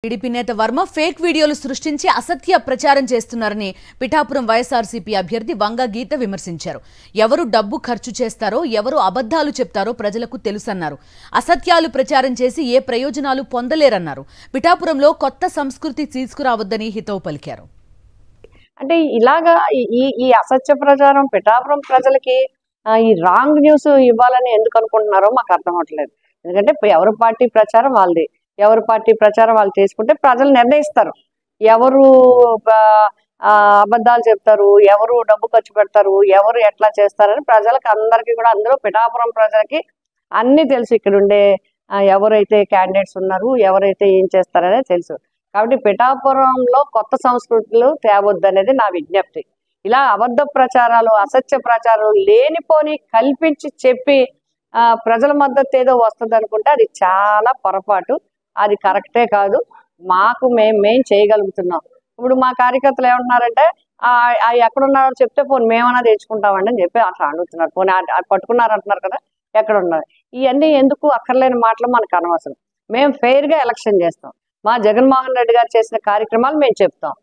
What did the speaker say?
TDP నేత Varma fake వీడియోలు సృష్టించి అసత్య ప్రచారం చేస్తున్నారని పిఠాపురం వైఎస్ఆర్సీపీ అభ్యర్థి వంగ గీత విమర్శించారు. ఎవరు డబ్బు ఖర్చు చేస్తారో, ఎవరు అబద్ధాలు చెప్తారో ప్రజలకు తెలుసన్నారు. అసత్యాలు ప్రచారం చేసి ఏ ప్రయోజనాలు పొందలేరన్నారు. పిఠాపురంలో కొత్త సంస్కృతి తీసుకురావద్దని హితవు పలికారు. అంటే ఇలాగా ఈ అసత్య ప్రచారం పిఠాపురం ప్రజలకి ఈ రాంగ్ న్యూస్ ఇవ్వాలని ఎందుకు అనుకుంటున్నారో మాకు అర్థం అవట్లేదు. ఎందుకంటే ఎవరి పార్టీ ప్రచారం వాళ్ళది, ఎవరి పార్టీ ప్రచారం వాళ్ళు చేసుకుంటే ప్రజలు నిర్ణయిస్తారు. ఎవరు అబద్ధాలు చెప్తారు, ఎవరు డబ్బు ఖర్చు పెడతారు, ఎవరు ఎట్లా చేస్తారని ప్రజలకు అందరికీ కూడా, అందులో పిఠాపురం ప్రజలకి అన్ని తెలుసు. ఇక్కడ ఉండే ఎవరైతే క్యాండిడేట్స్ ఉన్నారు, ఎవరైతే ఏం చేస్తారనే తెలుసు. కాబట్టి పిఠాపురంలో కొత్త సంస్కృతులు తేవద్దనేది నా విజ్ఞప్తి. ఇలా అబద్ధ ప్రచారాలు, అసత్య ప్రచారాలు లేనిపోని కల్పించి చెప్పి ప్రజల మద్దతు ఏదో వస్తుంది అనుకుంటే అది చాలా పొరపాటు. అది కరెక్టే కాదు. మేం చేయగలుగుతున్నాం. ఇప్పుడు మా కార్యకర్తలు ఏమంటున్నారంటే ఎక్కడున్నారో చెప్తే పోనీ మేమన్నా తెచ్చుకుంటామండి అని చెప్పి అట్లా అడుగుతున్నారు. పోనీ పట్టుకున్నారు అంటున్నారు కదా, ఎక్కడున్నారు? ఇవన్నీ ఎందుకు అక్కర్లేని మాటలు మనకు అనవసరం. మేము ఫెయిర్గా ఎలక్షన్ చేస్తాం. మా జగన్మోహన్ రెడ్డి గారు చేసిన కార్యక్రమాలు మేము చెప్తాం.